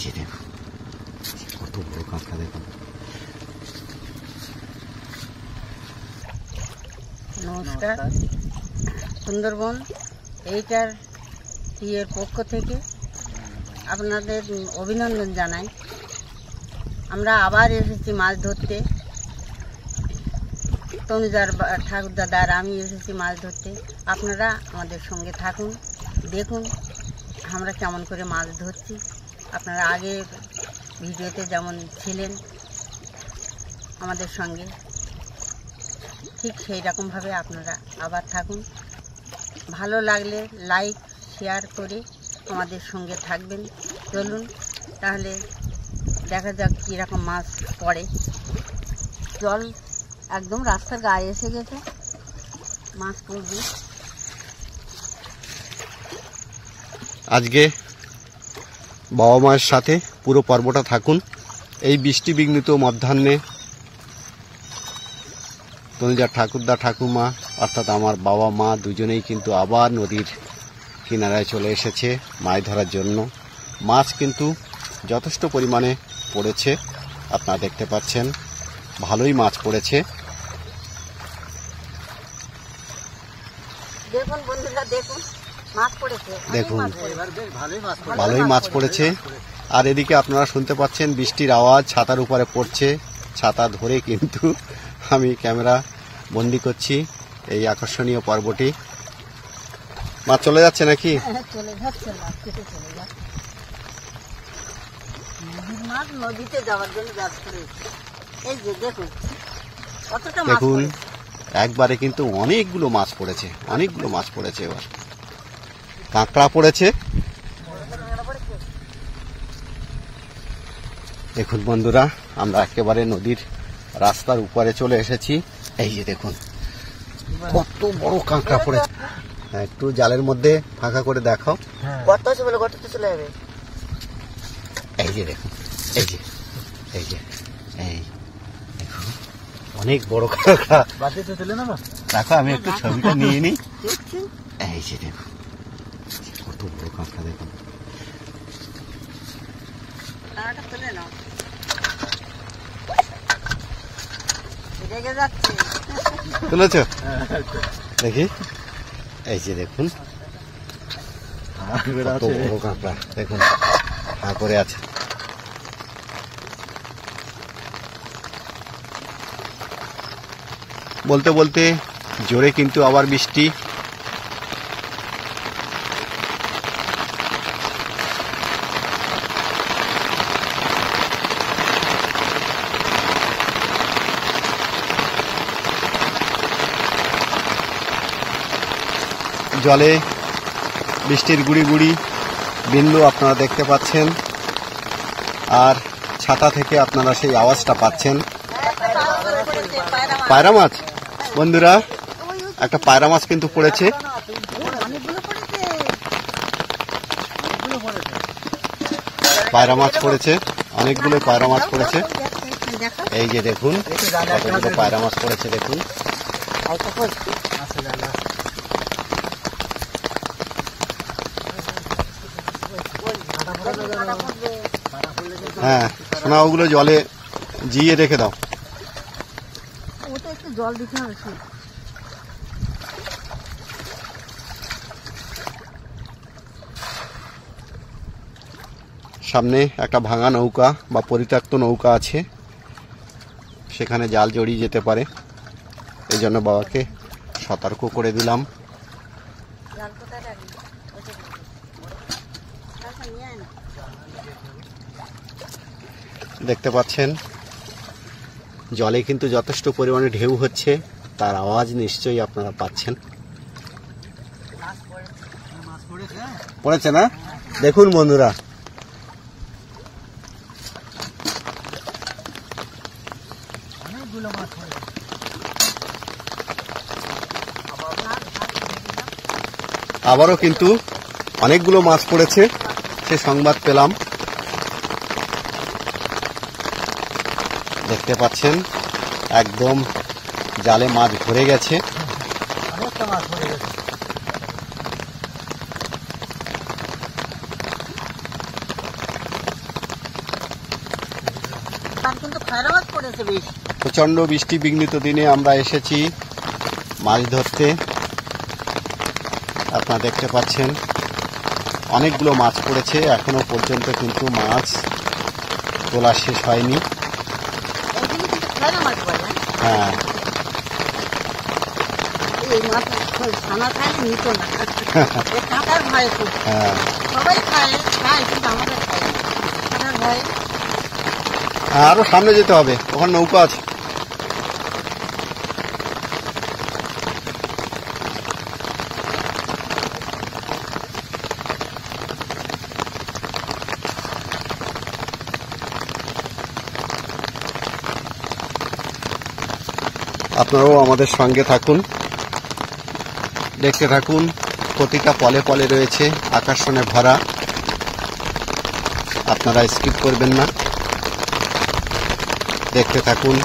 যে দেখুন কত বড় কাঁকড়া দেখুন। নমস্কার, সুন্দরবন এইটার ইয়ের পক্ষ থেকে আপনাদের অভিনন্দন জানাই। আমরা আবার এসেছি মাছ ধরতে। তনুজার ঠাকুরদাদা আর আমি এসেছি মাছ ধরতে। আপনারা আমাদের সঙ্গে থাকুন, দেখুন আমরা কেমন করে মাছ ধরছি। আপনারা আগে ভিডিওতে যেমন ছিলেন আমাদের সঙ্গে, ঠিক সেই রকমভাবে আপনারা আবার থাকুন। ভালো লাগলে লাইক শেয়ার করে আমাদের সঙ্গে থাকবেন। চলুন তাহলে দেখা যাক কীরকম মাছ পড়ে। জল একদম রাস্তার গায়ে এসে গেছে, মাছ পড়বে। আজকে বাবা মায়ের সাথে পুরো পর্বটা থাকুন। এই বৃষ্টি বিঘ্নিত মধ্যাহ্নে তনুজার ঠাকুরদা ঠাকুমা অর্থাৎ আমার বাবা মা দুজনেই কিন্তু আবার নদীর কিনারায় চলে এসেছে মাছ ধরার জন্য। মাছ কিন্তু যথেষ্ট পরিমাণে পড়েছে, আপনারা দেখতে পাচ্ছেন ভালোই মাছ পড়েছে। দেখুন বন্ধুরা, দেখুন মাছ পড়েছে, দেখুন ভালোই মাছ পড়েছে। আর এদিকে আপনারা শুনতে পাচ্ছেন বৃষ্টির আওয়াজ ছাতার উপরে পড়ছে। ছাতা ধরে কিন্তু আমি ক্যামেরা বন্দি করছি এই আকর্ষণীয় পর্বটি। মাছ চলে যাচ্ছে নাকি? চলে যাচ্ছে, মাছ নদীতে যাওয়ার জন্য ব্যস্ত রয়েছে। এই যে দেখুন কতটা মাছ দেখুন পড়েছে। একবারে কিন্তু অনেকগুলো মাছ পড়েছে, অনেকগুলো মাছ পড়েছে। এবার কাঁকড়া পড়েছে। দেখুন বন্ধুরা, আমরা একেবারে নদীর রাস্তার উপরে চলে এসেছি। এই যে দেখুন কত বড় কাঁকড়া পড়েছে। একটু জালের মধ্যে ফাঁকা করে দেখাও। গর্ত আছে বলে গর্ততে চলে যাবে। এই যে দেখুন, এই যে এই যে এই দেখুন অনেক বড় কাঁকড়া। দেখো আমি একটু ছবিটা নিয়ে নিই। এই যে দেখুন কত বড় কাঁকড়া দেখুন। তুলেছ? দেখি এই যে দেখুন কত বড় কাঁকড়া দেখুন, হা করে আছে। বলতে বলতে জোরে কিন্তু আবার বৃষ্টি। জলে বৃষ্টির গুড়ি গুড়ি বিন্দু আপনারা দেখতে পাচ্ছেন, আর ছাতা থেকে আপনারা সেই আওয়াজটা পাচ্ছেন। পায়রা মাছ বন্ধুরা, একটা পায়রা মাছ কিন্তু পড়েছে। পায়রা মাছ পড়েছে, অনেকগুলো পায়রা মাছ পড়েছে। এই যে দেখুন কতগুলো পায়রা মাছ পড়েছে দেখুন। হ্যাঁ শোনা, ওগুলো জলে জিয়ে রেখে দাও। ওটা একটু জল দিতে হবে। সামনে একটা ভাঙা নৌকা বা পরিত্যক্ত নৌকা আছে, সেখানে জাল জড়িয়ে যেতে পারে। এই জন্য বাবাকে সতর্ক করে দিলাম। দেখতে পাচ্ছেন জলে কিন্তু যথেষ্ট পরিমাণে ঢেউ হচ্ছে, তার আওয়াজ নিশ্চয়ই আপনারা পাচ্ছেন। পড়েছে না? দেখুন বন্ধুরা আবারও কিন্তু অনেকগুলো মাছ পড়েছে, সে সংবাদ পেলাম। দেখতে পাচ্ছেন একদম জালে মাছ ভরে গেছে। তার কিন্তু খয়রা মাছ পড়েছে বেশি। প্রচন্ড বৃষ্টি বিঘ্নিত দিনে আমরা এসেছি মাছ ধরতে। আপনারা দেখতে পাচ্ছেন অনেকগুলো মাছ পড়েছে, এখনো পর্যন্ত কিন্তু মাছ তোলা শেষ হয়নি। এইগুলো কিন্তু খয়রা মাছ বলে। হ্যাঁ, এই মাছ ছানা খায় নিত না, কাঁটার ভয়ে খুব। হ্যাঁ, সবাই খায় কিন্তু আমাদের খায় না, কাঁটার ভয়ে। আরো সামনে যেতে হবে, ওখানে নৌকা আছে। আপনারাও আমাদের সঙ্গে থাকুন, দেখতে থাকুন। প্রতিটা পলে পলে রয়েছে আকর্ষণে ভরা, আপনারা স্কিপ করবেন না, দেখতে থাকুন।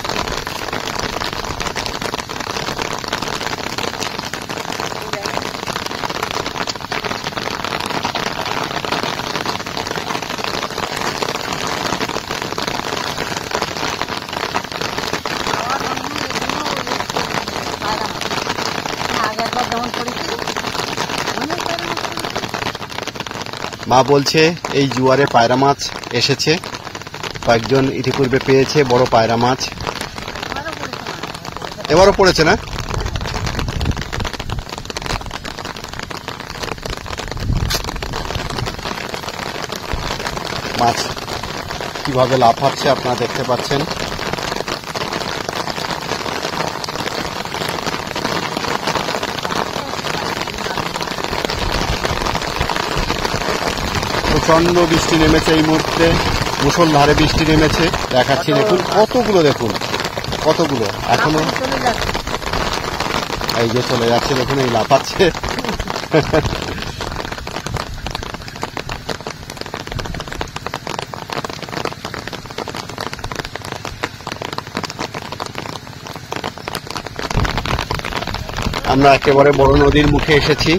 মা বলছে এই জুয়ারে পায়রা মাছ এসেছে, কয়েকজন ইতিপূর্বে পেয়েছে বড় পায়রা মাছ, এবারও পড়েছে না? মাছ কিভাবে লাফাচ্ছে আপনারা দেখতে পাচ্ছেন। প্রচন্ড বৃষ্টি নেমেছে এই মুহূর্তে, মুষলধারে বৃষ্টি নেমেছে। দেখাচ্ছি দেখুন কতগুলো, দেখুন কতগুলো এখনো এই যে চলে যাচ্ছে, দেখুন এই লাফাচ্ছে। আমরা একেবারে বড় নদীর মুখে এসেছি।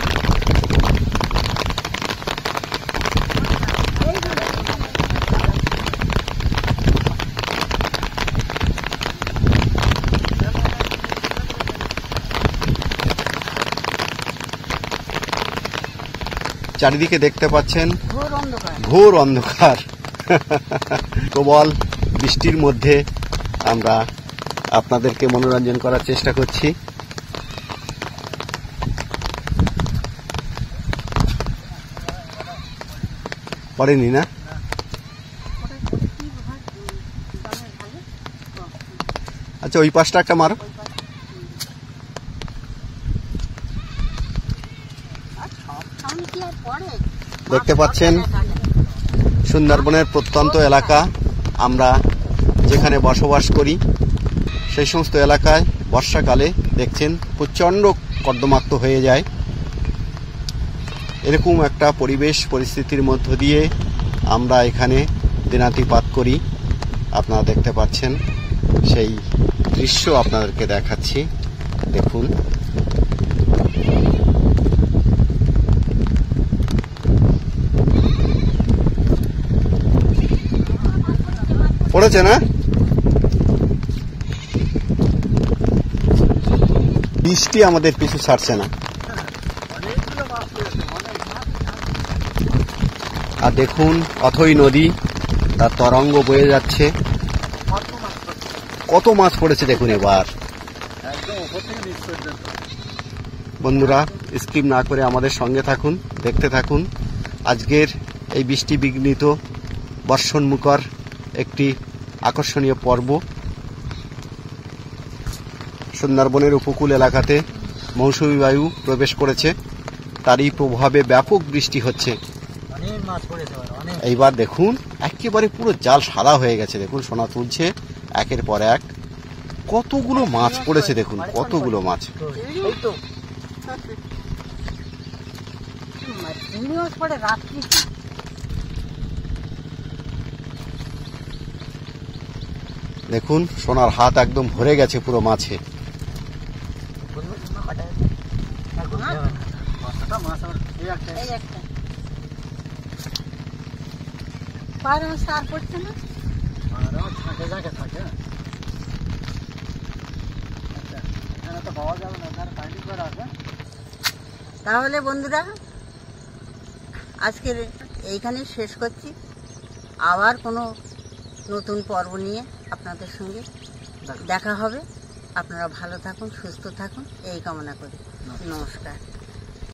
চারিদিকে দেখতে পাচ্ছেন ঘোর অন্ধকার। প্রবল বৃষ্টির মধ্যে আমরা আপনাদেরকে মনোরঞ্জন করার চেষ্টা করছি। পড়েনি না? আচ্ছা, ওই পাশটা একটা মারো। দেখতে পাচ্ছেন সুন্দরবনের প্রত্যন্ত এলাকা, আমরা যেখানে বসবাস করি সেই সমস্ত এলাকায় বর্ষাকালে দেখছেন প্রচণ্ড কর্দমাক্ত হয়ে যায়। এরকম একটা পরিবেশ পরিস্থিতির মধ্য দিয়ে আমরা এখানে দিনাতিপাত করি। আপনারা দেখতে পাচ্ছেন সেই দৃশ্য আপনাদেরকে দেখাচ্ছি, দেখুন। পড়েছে না? বৃষ্টি আমাদের পিছু ছাড়ছে না। আর দেখুন অথই নদী, তার তরঙ্গ বয়ে যাচ্ছে। কত মাছ পড়েছে দেখুন এবার। বন্ধুরা, স্কিপ না করে আমাদের সঙ্গে থাকুন, দেখতে থাকুন আজকের এই বৃষ্টি বিঘ্নিত বর্ষণমুখর একটি আকর্ষণীয় পর্ব। সুন্দরবনের উপকূল এলাকাতে মৌসুমী বায়ু প্রবেশ করেছে, তারই প্রভাবে ব্যাপক বৃষ্টি হচ্ছে। এইবার দেখুন একেবারে পুরো জাল সাদা হয়ে গেছে। দেখুন সোনা তুলছে একের পর এক, কতগুলো মাছ পড়েছে দেখুন, কতগুলো মাছ। দেখুন সোনার হাত একদম ভরে গেছে পুরো মাছে। থাকে জায়গা থাকে। আচ্ছা, এখানে তো পাওয়া যাবে না, তার পাইলিং করা আছে। তাহলে বন্ধুরা আজকের এইখানেই শেষ করছি। আবার কোনো নতুন পর্ব নিয়ে আপনাদের সঙ্গে দেখা হবে। আপনারা ভালো থাকুন, সুস্থ থাকুন, এই কামনা করি। নমস্কার।